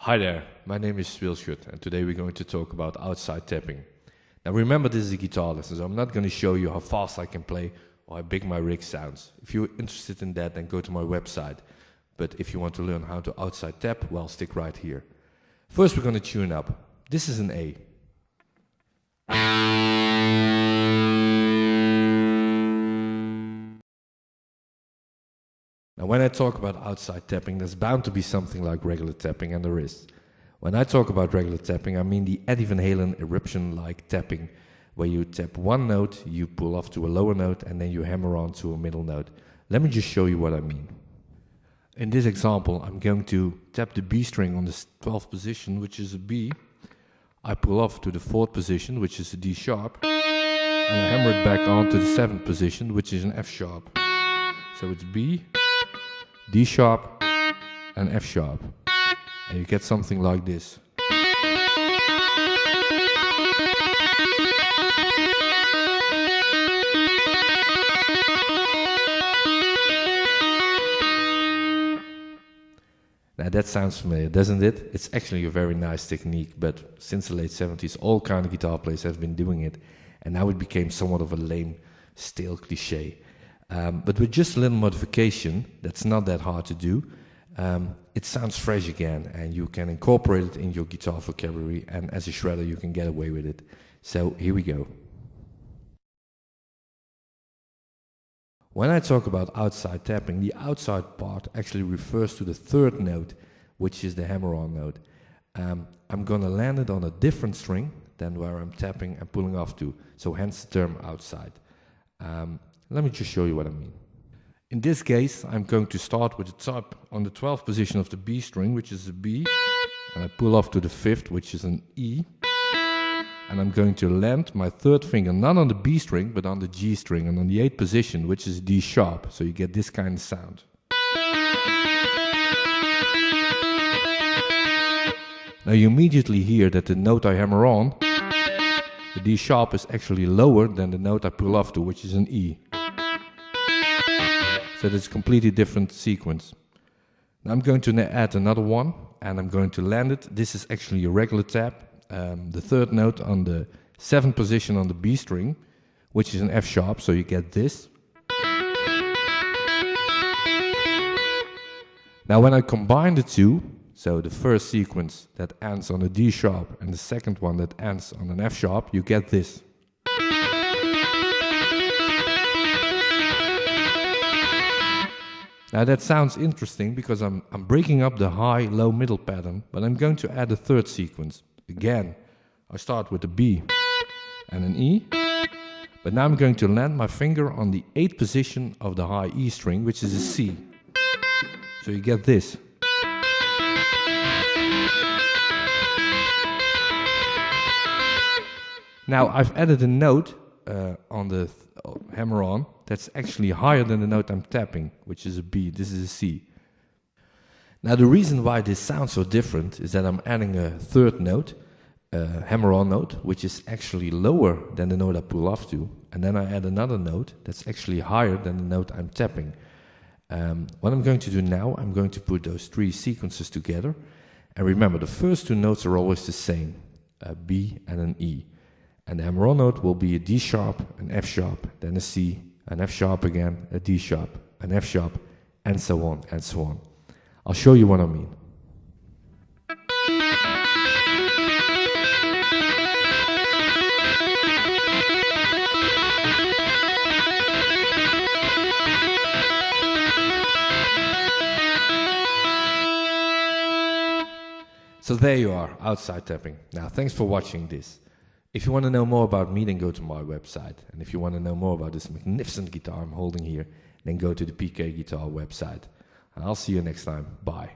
Hi there, my name is Will Schut and today we're going to talk about outside tapping. Now remember, this is a guitar lesson, so I'm not going to show you how fast I can play or how big my rig sounds. If you're interested in that, then go to my website. But if you want to learn how to outside tap, well, stick right here. First we're going to tune up. This is an A. Now when I talk about outside tapping, there's bound to be something like regular tapping, and there is. When I talk about regular tapping, I mean the Eddie Van Halen eruption-like tapping, where you tap one note, you pull off to a lower note, and then you hammer on to a middle note. Let me just show you what I mean. In this example, I'm going to tap the B string on the 12th position, which is a B. I pull off to the 4th position, which is a D sharp, and I hammer it back on to the 7th position, which is an F sharp. So it's B, D sharp and F sharp, and you get something like this. Now that sounds familiar, doesn't it? It's actually a very nice technique, but since the late 70s all kind of guitar players have been doing it, and now it became somewhat of a lame, stale cliche. But with just a little modification, that's not that hard to do, it sounds fresh again, and you can incorporate it in your guitar vocabulary, and as a shredder you can get away with it. So here we go. When I talk about outside tapping, the outside part actually refers to the 3rd note, which is the hammer-on note. I'm gonna land it on a different string than where I'm tapping and pulling off to, so hence the term outside. Let me just show you what I mean. In this case, I'm going to start with the top on the 12th position of the B string, which is a B, and I pull off to the 5th, which is an E, and I'm going to land my 3rd finger not on the B string, but on the G string, and on the 8th position, which is D sharp, so you get this kind of sound. Now you immediately hear that the note I hammer on, the D sharp, is actually lower than the note I pull off to, which is an E. So that's a completely different sequence. Now I'm going to add another one, and I'm going to land it. This is actually a regular tap. The 3rd note on the 7th position on the B string, which is an F sharp, so you get this. Now when I combine the two, so the first sequence that ends on a D sharp and the second one that ends on an F sharp, you get this. Now that sounds interesting because I'm breaking up the high-low middle pattern, but I'm going to add a 3rd sequence. Again, I start with a B and an E, but now I'm going to land my finger on the 8th position of the high E string, which is a C. So you get this. Now I've added a note on the hammer on that's actually higher than the note I'm tapping, which is a B. This is a C. Now the reason why this sounds so different is that I'm adding a 3rd note, hammer-on note, which is actually lower than the note I pull off to, and then I add another note that's actually higher than the note I'm tapping. What I'm going to do now, I'm going to put those 3 sequences together, and remember, the first 2 notes are always the same, a B and an E, and the hammer-on note will be a D sharp, an F sharp, then a C, an F sharp again, a D sharp, an F sharp, and so on and so on. I'll show you what I mean. So there you are, outside tapping. Now thanks for watching this. If you want to know more about me, then go to my website. And if you want to know more about this magnificent guitar I'm holding here, then go to the PK Guitar website. And I'll see you next time. Bye.